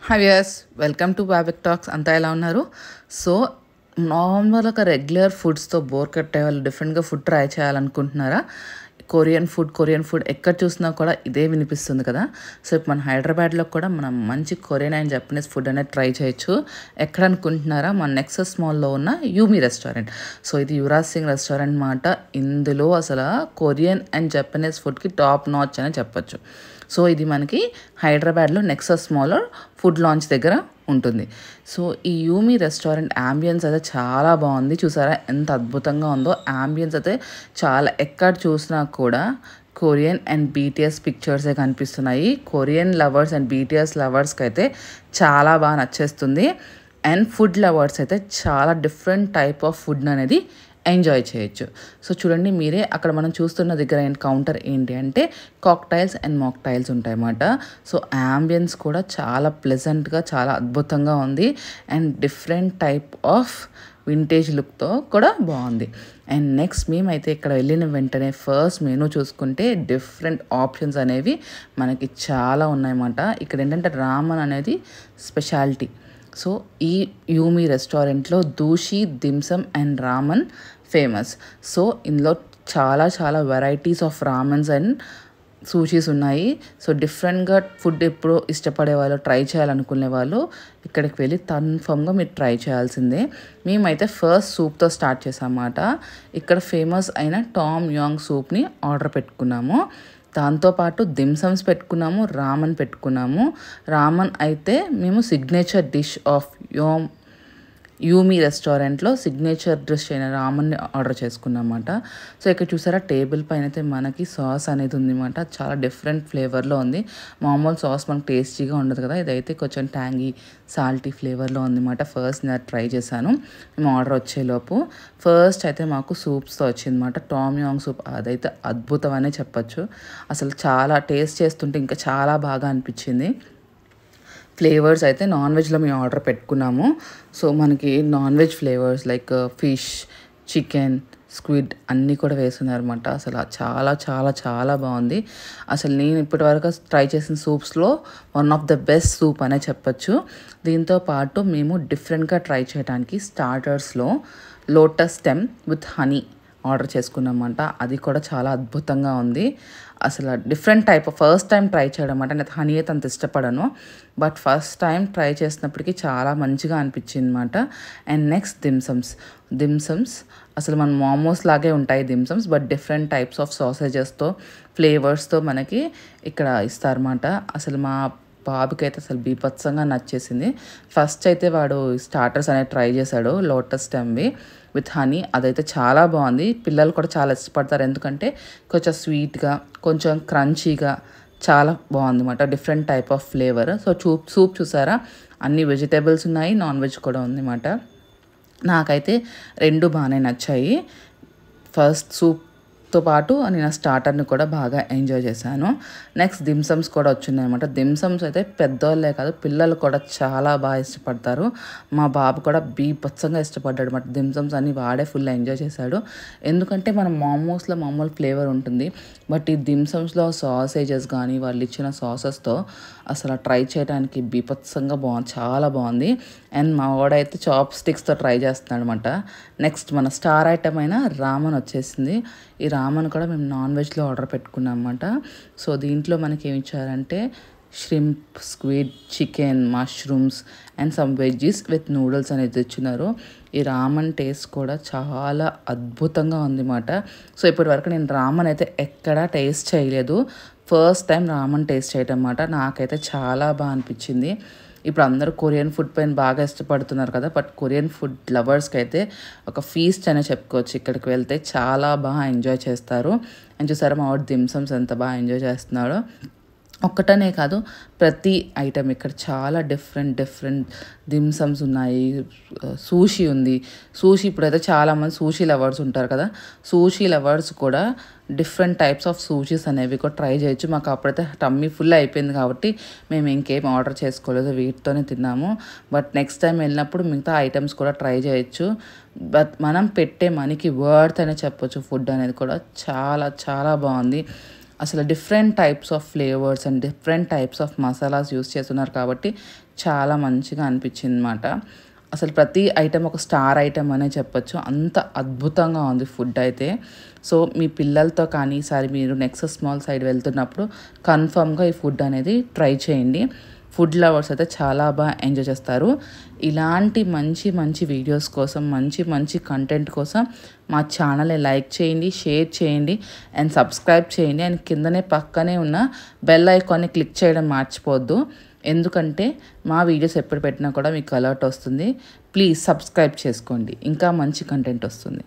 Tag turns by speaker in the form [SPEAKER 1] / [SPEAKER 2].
[SPEAKER 1] Hi yes welcome to బాబిక్ talks. అంతా ఎలా ఉన్నారు? సో నార్మల్గా రెగ్యులర్ ఫుడ్స్తో బోర్ కట్టే వాళ్ళు డిఫరెంట్గా ఫుడ్ ట్రై చేయాలనుకుంటున్నారా? కొరియన్ ఫుడ్ ఎక్కడ చూసినా కూడా ఇదే వినిపిస్తుంది కదా. సో ఇప్పుడు మన హైదరాబాద్లో కూడా మనం మంచి కొరియన్ అండ్ జపనీస్ ఫుడ్ అనేది ట్రై చేయొచ్చు. ఎక్కడ అనుకుంటున్నారా? మన నెక్సస్ మాల్లో ఉన్న యూమి రెస్టారెంట్. సో ఇది యువరాజ్ సింగ్ రెస్టారెంట్ మాట. ఇందులో అసలు కొరియన్ అండ్ జపనీస్ ఫుడ్కి టాప్ నాచ్ అని చెప్పొచ్చు. సో ఇది మనకి హైదరాబాద్లో నెక్సస్ మాల్లో ఫుడ్ లాంచ్ దగ్గర ఉంటుంది. సో ఈ యూమి రెస్టారెంట్ యాంబియన్స్ అయితే చాలా బాగుంది. చూసారా ఎంత అద్భుతంగా ఉందో. యాంబియన్స్ అయితే చాలా ఎక్కడ చూసినా కూడా కొరియన్ అండ్ బీటీఎస్ పిక్చర్సే కనిపిస్తున్నాయి. కొరియన్ లవర్స్ అండ్ బీటీఎస్ లవర్స్కి అయితే చాలా బాగా నచ్చేస్తుంది. అండ్ ఫుడ్ లవర్స్ అయితే చాలా డిఫరెంట్ టైప్ ఆఫ్ ఫుడ్ అనేది ఎంజాయ్ చేయొచ్చు. సో చూడండి మీరే, అక్కడ మనం చూస్తున్న దగ్గర కౌంటర్ ఏంటి అంటే కాక్టైల్స్ అండ్ మాక్టైల్స్ ఉంటాయన్నమాట. సో యాంబియన్స్ కూడా చాలా ప్లెజెంట్గా చాలా అద్భుతంగా ఉంది. And different type of vintage లుక్తో కూడా బాగుంది. అండ్ నెక్స్ట్ మేమైతే ఇక్కడ వెళ్ళిన వెంటనే ఫస్ట్ మెనూ చూసుకుంటే డిఫరెంట్ ఆప్షన్స్ అనేవి మనకి చాలా ఉన్నాయన్నమాట. ఇక్కడ ఏంటంటే రామన్ అనేది స్పెషాలిటీ. సో ఈ యూమి రెస్టారెంట్లో దూషి, dim sum and ramen famous. So ఇందులో చాలా varieties of ramens and sushis ఉన్నాయి. సో డిఫరెంట్గా ఫుడ్ ఎప్పుడు ఇష్టపడే వాళ్ళు, ట్రై చేయాలనుకునే వాళ్ళు ఇక్కడికి వెళ్ళి కన్ఫర్మ్గా మీరు ట్రై చేయాల్సిందే. మేమైతే ఫస్ట్ సూప్తో స్టార్ట్ చేసామన్నమాట. ఇక్కడ ఫేమస్ అయిన టామ్ యాంగ్ సూప్ని ఆర్డర్ పెట్టుకున్నాము. దాంతోపాటు దిమ్సమ్స్ పెట్టుకున్నాము, రామన్ పెట్టుకున్నాము. రామన్ అయితే మేము సిగ్నేచర్ డిష్ ఆఫ్ యూమి రెస్టారెంట్లో సిగ్నేచర్ డిష్ అయిన రామన్ని ఆర్డర్ చేసుకున్నమాట. సో ఇక్కడ చూసారా టేబుల్ పైన అయితే మనకి సాస్ అనేది ఉందన్నమాట. చాలా డిఫరెంట్ ఫ్లేవర్లో ఉంది. మామూలు సాస్ మనకు టేస్టీగా ఉండదు కదా, ఇదైతే కొంచెం ట్యాంగీ సాల్టీ ఫ్లేవర్లో ఉందన్నమాట. ఫస్ట్ నేను ట్రై చేశాను. మేము ఆర్డర్ వచ్చేలోపు ఫస్ట్ అయితే మాకు సూప్స్తో వచ్చిందన్నమాట. టామ్ యాంగ్ సూప్ అదైతే అద్భుతం అనే చెప్పచ్చు. అసలు చాలా టేస్ట్ చేస్తుంటే ఇంకా చాలా బాగా అనిపించింది. ఫ్లేవర్స్ అయితే నాన్ వెజ్లో మేము ఆర్డర్ పెట్టుకున్నాము. సో మనకి non veg flavours like fish, chicken, squid అన్నీ కూడా వేస్తున్నారన్నమాట. అసలు చాలా బాగుంది. అసలు నేను ఇప్పటివరకు ట్రై చేసిన సూప్స్లో one of the best soup అనే చెప్పచ్చు. దీంతో పాటు మేము డిఫరెంట్గా ట్రై చేయడానికి స్టార్టర్స్లో lotus stem with honey order చేసుకున్నామంట. అది కూడా చాలా అద్భుతంగా ఉంది. అసలు different type first time try చేయడం అంటే నేను హనీ అయితే అంత ఇష్టపడను, బట్ ఫస్ట్ టైం ట్రై చేసినప్పటికీ చాలా మంచిగా అనిపించింది అనమాట. అండ్ నెక్స్ట్ దిమ్సమ్స్ అసలు మన మోమోస్ లాగే ఉంటాయి దిమ్సమ్స్, బట్ డిఫరెంట్ టైప్స్ ఆఫ్ సాసేజెస్తో ఫ్లేవర్స్తో మనకి ఇక్కడ ఇస్తారన్నమాట. అసలు మా బాబుకి అయితే అసలు బీభత్సంగా నచ్చేసింది. ఫస్ట్ అయితే వాడు స్టార్టర్స్ అనేది ట్రై చేశాడు, లోటస్ స్టెమ్వి విత్ హనీ. అదైతే చాలా బాగుంది. పిల్లలు కూడా చాలా ఇష్టపడతారు, ఎందుకంటే కొంచెం స్వీట్గా కొంచెం క్రంచీగా చాలా బాగుంది అన్నమాట. Different type of flavour. So soup చూసారా, అన్ని వెజిటేబుల్స్ ఉన్నాయి, నాన్ వెజ్ కూడా ఉంది అన్నమాట. నాకైతే రెండు బాగానే నచ్చాయి. ఫస్ట్ సూప్తో పాటు నేను ఆ స్టార్టర్ని కూడా బాగా ఎంజాయ్ చేశాను. నెక్స్ట్ దిమ్సమ్స్ కూడా వచ్చినాయి అనమాట. దిమ్సమ్స్ అయితే పెద్దవాళ్ళే కాదు పిల్లలు కూడా చాలా బాగా ఇష్టపడతారు. మా బాబు కూడా బీభత్సంగా ఇష్టపడ్డాడు అనమాట. దిమ్సమ్స్ అన్ని వాడే ఫుల్ ఎంజాయ్ చేశాడు. ఎందుకంటే మన మోమోస్లో మామూలు ఫ్లేవర్ ఉంటుంది, బట్ ఈ దిమ్సమ్స్లో సాసేజెస్ కానీ వాళ్ళు ఇచ్చిన సాసెస్తో అసలు ట్రై చేయడానికి బీభత్సంగా చాలా బాగుంది. అండ్ మా వాడైతే చాప్ స్టిక్స్తో ట్రై చేస్తున్నాడు అనమాట. నెక్స్ట్ మన స్టార్ ఐటమ్ అయిన రామన్ వచ్చేసింది. ఈ రామన్ కూడా మేము నాన్ వెజ్లో ఆర్డర్ పెట్టుకున్నాం అన్నమాట. సో దీంట్లో మనకి ఏమి ఇచ్చారంటే shrimp, squid, chicken, mushrooms and some veggies with noodles అనేది ఇచ్చినారు. ఈ రామన్ టేస్ట్ కూడా చాలా అద్భుతంగా ఉందన్నమాట. సో ఇప్పటి వరకు నేను రామన్ అయితే ఎక్కడా టేస్ట్ చేయలేదు. ఫస్ట్ టైం రామన్ టేస్ట్ చేయటం అన్నమాట. నాకైతే చాలా బాగా అనిపించింది. ఇప్పుడు అందరూ కొరియన్ ఫుడ్ పైన బాగా ఇష్టపడుతున్నారు కదా, బట్ కొరియన్ ఫుడ్ లవర్స్కి అయితే ఒక ఫీస్ట్ అనే చెప్పుకోవచ్చు. ఇక్కడికి వెళ్తే చాలా బాగా ఎంజాయ్ చేస్తారు. అని చూసారా మా వాడు దిమ్సమ్స్ ఎంత బాగా ఎంజాయ్ చేస్తున్నాడో. ఒక్కటనే కాదు, ప్రతి ఐటెం ఇక్కడ చాలా డిఫరెంట్ దిమ్సమ్స్ ఉన్నాయి. సూషీ ఉంది. సూషీ ఇప్పుడైతే చాలామంది సూషీ లవర్స్ ఉంటారు కదా, సూషీ లవర్స్ కూడా డిఫరెంట్ టైప్స్ ఆఫ్ సూషీస్ అనేవి కూడా ట్రై చేయొచ్చు. మాకు అప్పుడైతే టమ్మీ ఫుల్ అయిపోయింది కాబట్టి మేము ఇంకేం ఆర్డర్ చేసుకోలేదు, వీటితోనే తిన్నాము. బట్ నెక్స్ట్ టైం వెళ్ళినప్పుడు మిగతా ఐటమ్స్ కూడా ట్రై చేయొచ్చు. బట్ మనం పెట్టే మనీకి వర్త్ అనే చెప్పొచ్చు. ఫుడ్ అనేది కూడా చాలా బాగుంది. అసలు different types of flavours and different types of masalas use చేస్తున్నారు కాబట్టి చాలా మంచిగా అనిపించింది అనమాట. అసలు ప్రతి ఐటెం ఒక స్టార్ ఐటెం అనే చెప్పొచ్చు, అంత అద్భుతంగా ఉంది ఫుడ్ అయితే. సో మీ పిల్లలతో కానీ ఈసారి మీరు నెక్సస్ మాల్ సైడ్ వెళ్తున్నప్పుడు కన్ఫర్మ్గా ఈ ఫుడ్ అనేది ట్రై చేయండి. ఫుడ్ లవర్స్ అయితే చాలా బాగా ఎంజాయ్ చేస్తారు. ఇలాంటి మంచి మంచి వీడియోస్ కోసం, మంచి మంచి కంటెంట్ కోసం మా ఛానల్ని లైక్ చేయండి, షేర్ చేయండి అండ్ సబ్స్క్రైబ్ చేయండి. అండ్ కిందనే పక్కనే ఉన్న బెల్ ఐకాన్ని క్లిక్ చేయడం మర్చిపోవద్దు, ఎందుకంటే మా వీడియోస్ ఎప్పుడు పెట్టినా కూడా మీకు అలర్ట్ వస్తుంది. ప్లీజ్ సబ్స్క్రైబ్ చేసుకోండి, ఇంకా మంచి కంటెంట్ వస్తుంది.